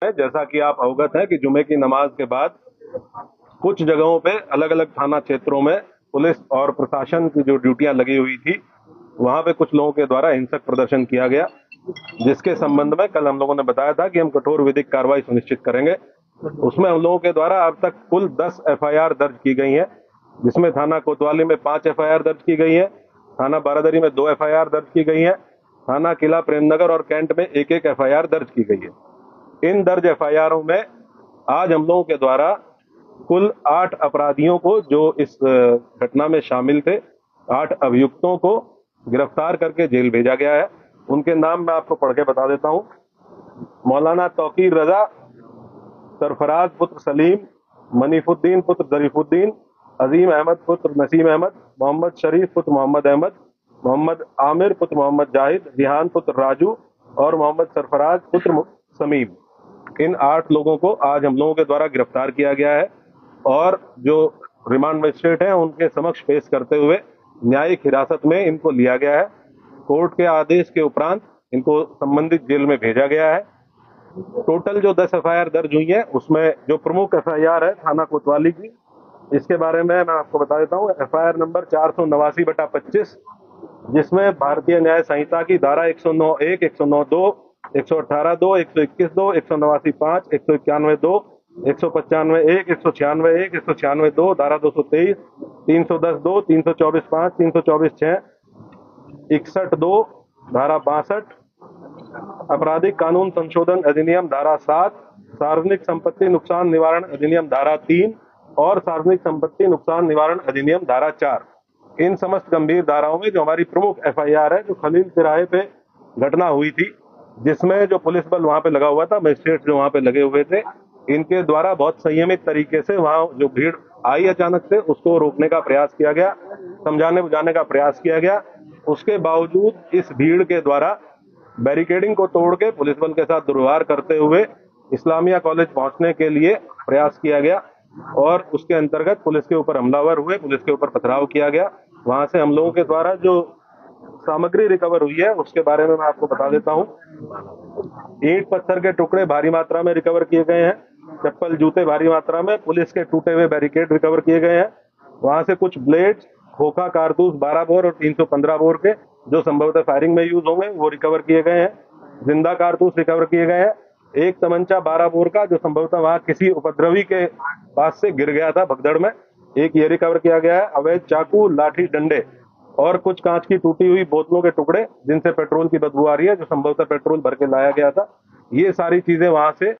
जैसा कि आप अवगत हैं कि जुमे की नमाज के बाद कुछ जगहों पे अलग अलग थाना क्षेत्रों में पुलिस और प्रशासन की जो ड्यूटियां लगी हुई थी, वहां पे कुछ लोगों के द्वारा हिंसक प्रदर्शन किया गया, जिसके संबंध में कल हम लोगों ने बताया था कि हम कठोर विधिक कार्रवाई सुनिश्चित करेंगे। उसमें हम लोगों के द्वारा अब तक कुल 10 एफआईआर दर्ज की गई हैं, जिसमें थाना कोतवाली में 5 एफआईआर दर्ज की गई है, थाना बारादरी में 2 एफआईआर दर्ज की गई है, थाना किला प्रेमनगर और कैंट में एक एक एफआईआर दर्ज की गई है। इन दर्ज एफआईआरों में आज हम लोगों के द्वारा कुल 8 अपराधियों को, जो इस घटना में शामिल थे, 8 अभियुक्तों को गिरफ्तार करके जेल भेजा गया है। उनके नाम मैं आपको पढ़ के बता देता हूं। मौलाना तौकीर रजा, सरफराज पुत्र सलीम, मनीफुद्दीन पुत्र जरीफुद्दीन, अजीम अहमद पुत्र नसीम अहमद, मोहम्मद शरीफ पुत्र मोहम्मद अहमद, मोहम्मद आमिर पुत्र मोहम्मद जाहिद, रिहान पुत्र राजू और मोहम्मद सरफराज पुत्र समीम। इन 8 लोगों को आज हम लोगों के द्वारा गिरफ्तार किया गया है और जो रिमांड मजिस्ट्रेट हैं उनके समक्ष पेश करते हुए न्यायिक हिरासत में इनको लिया गया है। कोर्ट के आदेश के उपरांत इनको संबंधित जेल में भेजा गया है। टोटल जो 10 एफआईआर दर्ज हुई है, उसमें जो प्रमुख एफआईआर है थाना कोतवाली की, इसके बारे में मैं आपको बता देता हूँ। एफआईआर नंबर 489/25, जिसमें भारतीय न्याय संहिता की धारा 109(1), 109(2), 118(2), 121(2), 189(5), 191(2), 195(1), 196(1), 196(2), धारा 223, 310(2), 324(5), 324(6), 61(2), धारा 62, आपराधिक कानून संशोधन अधिनियम धारा 7, सार्वजनिक संपत्ति नुकसान निवारण अधिनियम धारा 3 और सार्वजनिक संपत्ति नुकसान निवारण अधिनियम धारा 4। इन समस्त गंभीर धाराओं में जो हमारी प्रमुख एफआईआर है, जो खलील तिराहे पे घटना हुई थी, जिसमें जो पुलिस बल वहां पे लगा हुआ था, मजिस्ट्रेट जो वहां पे लगे हुए थे, इनके द्वारा बहुत संयमित तरीके से वहां जो भीड़ आई अचानक से, उसको रोकने का प्रयास किया गया, समझाने बुझाने का प्रयास किया गया। उसके बावजूद इस भीड़ के द्वारा बैरिकेडिंग को तोड़ के पुलिस बल के साथ दुर्व्यवहार करते हुए इस्लामिया कॉलेज पहुंचने के लिए प्रयास किया गया और उसके अंतर्गत पुलिस के ऊपर हमलावर हुए, पुलिस के ऊपर पथराव किया गया। वहां से हम लोगों के द्वारा जो सामग्री रिकवर हुई है उसके बारे में मैं आपको बता देता हूं। ईंट पत्थर के टुकड़े भारी मात्रा में रिकवर किए गए हैं, चप्पल जूते भारी मात्रा में, पुलिस के टूटे हुए बैरिकेड रिकवर किए गए हैं। वहां से कुछ ब्लेड, खोखा कारतूस 12 बोर और 315 बोर के, जो संभवतः फायरिंग में यूज होंगे, वो रिकवर किए गए हैं। जिंदा कारतूस रिकवर किए गए हैं। एक तमंचा 12 बोर का, जो संभवतः वहां किसी उपद्रवी के पास से गिर गया था भगदड़ में, एक ये रिकवर किया गया है। अवैध चाकू, लाठी, डंडे और कुछ कांच की टूटी हुई बोतलों के टुकड़े, जिनसे पेट्रोल की बदबू आ रही है, जो संभवतः पेट्रोल भर के लाया गया था, ये सारी चीजें वहां से